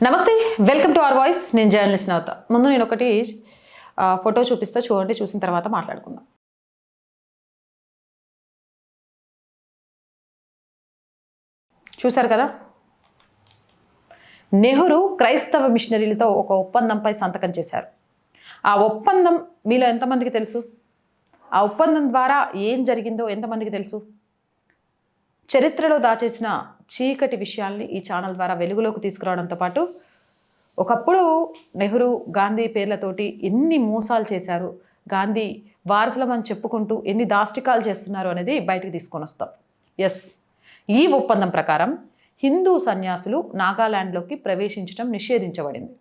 నమస్తే, welcome to our voice. నేను journalist నవత. ముందు నేను ఒకటి ఫోటో చూపిస్తా, చూడండి. చూసిన తర్వాత మాట్లాడుకుందాం. చూశారు కదా, నెహ్రూ క్రైస్తవ మిషనరీలతో ఒక ఒప్పందంపై సంతకం చేశారు. ఆ ఒప్పందం మీలో ఎంతమందికి తెలుసు? ఆ ఒప్పందం ద్వారా ఏం జరిగిందో ఎంతమందికి తెలుసు? చరిత్రలో దాచేసిన చీకటి విషయాల్ని ఈ ఛానల్ ద్వారా వెలుగులోకి తీసుకురావడంతో పాటు ఒకప్పుడు నెహ్రూ గాంధీ పేర్లతోటి ఎన్ని మోసాలు చేశారు, గాంధీ వారసులమని చెప్పుకుంటూ ఎన్ని దాష్టికాలు చేస్తున్నారు అనేది బయటికి తీసుకొని వస్తాం. ఎస్, ఈ ఒప్పందం ప్రకారం హిందూ సన్యాసులు నాగాల్యాండ్లోకి ప్రవేశించడం నిషేధించబడింది.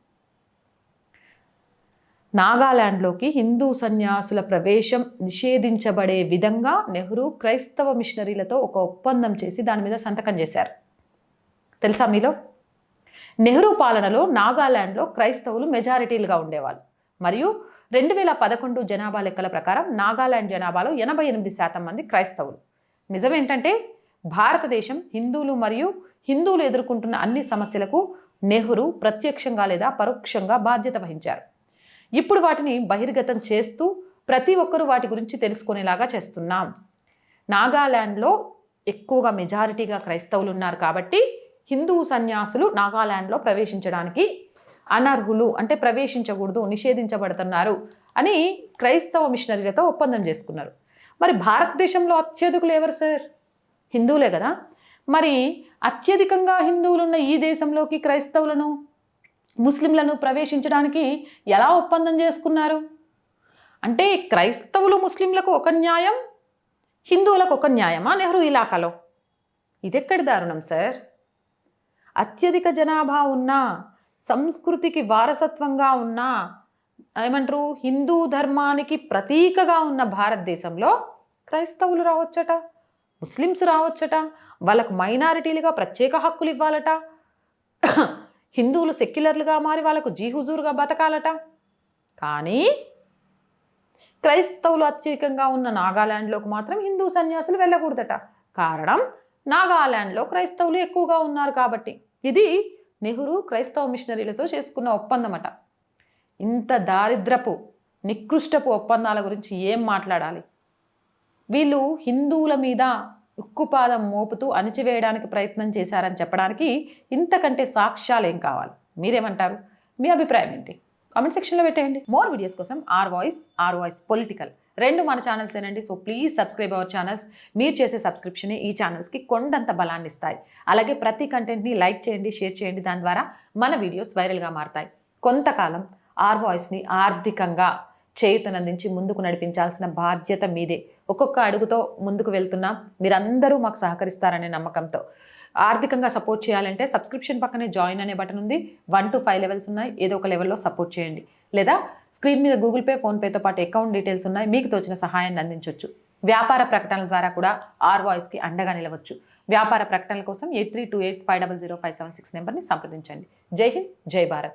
నాగాల్యాండ్లోకి హిందూ సన్యాసుల ప్రవేశం నిషేధించబడే విధంగా నెహ్రూ క్రైస్తవ మిషనరీలతో ఒక ఒప్పందం చేసి దాని మీద సంతకం చేశారు. తెలుసా మీలో? నెహ్రూ పాలనలో నాగాల్యాండ్లో క్రైస్తవులు మెజారిటీలుగా ఉండేవాళ్ళు. మరియు 2011 జనాభా లెక్కల ప్రకారం నాగాల్యాండ్ జనాభాలో 88% మంది క్రైస్తవులు. నిజమేంటంటే భారతదేశం హిందువులు మరియు హిందువులు ఎదుర్కొంటున్న అన్ని సమస్యలకు నెహ్రూ ప్రత్యక్షంగా లేదా పరోక్షంగా బాధ్యత వహించారు. ఇప్పుడు వాటిని బహిర్గతం చేస్తూ ప్రతి ఒక్కరూ వాటి గురించి తెలుసుకునేలాగా చేస్తున్నాం. నాగాల్యాండ్లో ఎక్కువగా మెజారిటీగా క్రైస్తవులు ఉన్నారు కాబట్టి హిందూ సన్యాసులు నాగాల్యాండ్లో ప్రవేశించడానికి అనర్హులు, అంటే ప్రవేశించకూడదు, నిషేధించబడుతున్నారు అని క్రైస్తవ మిషనరీలతో ఒప్పందం చేసుకున్నారు. మరి భారతదేశంలో అత్యధికులు ఎవరు సార్? హిందువులే కదా. మరి అత్యధికంగా హిందువులున్న ఈ దేశంలోకి క్రైస్తవులను, ముస్లింలను ప్రవేశించడానికి ఎలా ఒప్పందం చేసుకున్నారు? అంటే క్రైస్తవులు ముస్లింలకు ఒక న్యాయం, హిందువులకు ఒక న్యాయమా నెహ్రూ ఇలాకాలో? ఇదెక్కడి దారుణం సార్? అత్యధిక జనాభా ఉన్న, సంస్కృతికి వారసత్వంగా ఉన్న, ఏమంటారు, హిందూ ధర్మానికి ప్రతీకగా ఉన్న భారతదేశంలో క్రైస్తవులు రావచ్చట, ముస్లిమ్స్ రావచ్చట, వాళ్ళకు మైనారిటీలుగా ప్రత్యేక హక్కులు ఇవ్వాలట, హిందువులు సెక్యులర్లుగా మారి వాళ్ళకు జీహుజూరుగా బతకాలట. కానీ క్రైస్తవులు అత్యధికంగా ఉన్న నాగాల్యాండ్లోకి మాత్రం హిందూ సన్యాసులు వెళ్ళకూడదట. కారణం, నాగాల్యాండ్లో క్రైస్తవులు ఎక్కువగా ఉన్నారు కాబట్టి. ఇది నెహ్రూ క్రైస్తవ మిషనరీలతో చేసుకున్న ఒప్పందం అట. ఇంత దారిద్రపు నికృష్టపు ఒప్పందాల గురించి ఏం మాట్లాడాలి? వీళ్ళు హిందువుల మీద ఉక్కుపాదం మోపుతూ అణిచివేయడానికి ప్రయత్నం చేశారని చెప్పడానికి ఇంతకంటే సాక్ష్యాలు ఏం కావాలి? మీరేమంటారు? మీ అభిప్రాయం ఏంటి? కామెంట్ సెక్షన్లో పెట్టేయండి. మోర్ వీడియోస్ కోసం ఆర్ వాయిస్ పొలిటికల్ రెండు మన ఛానల్స్ ఏనండి. So please subscribe our channels. మీరు చేసే సబ్స్క్రిప్షనే ఈ ఛానల్స్కి కొండంత బలాన్ని ఇస్తాయి. అలాగే ప్రతి కంటెంట్ని లైక్ చేయండి, షేర్ చేయండి. దాని ద్వారా మన వీడియోస్ వైరల్గా మారతాయి. కొంతకాలం ఆర్ వాయిస్ని ఆర్థికంగా చేయుతనందించి ముందుకు నడిపించాల్సిన బాధ్యత మీదే. ఒక్కొక్క అడుగుతో ముందుకు వెళ్తున్నా, మీరందరూ మాకు సహకరిస్తారనే నమ్మకంతో. ఆర్థికంగా సపోర్ట్ చేయాలంటే సబ్స్క్రిప్షన్ పక్కనే జాయిన్ అనే బటన్ ఉంది. 1 to 5 లెవెల్స్ ఉన్నాయి. ఏదో ఒక లెవెల్లో సపోర్ట్ చేయండి. లేదా స్క్రీన్ మీద గూగుల్ పే, ఫోన్పేతో పాటు అకౌంట్ డీటెయిల్స్ ఉన్నాయి. మీకు తోచిన సహాయాన్ని అందించవచ్చు. వ్యాపార ప్రకటనల ద్వారా కూడా ఆర్ వాయిస్కి అండగా నిలవచ్చు. వ్యాపార ప్రకటనల కోసం 8328500576 నెంబర్ని సంప్రదించండి. జై హింద్, జై భారత్.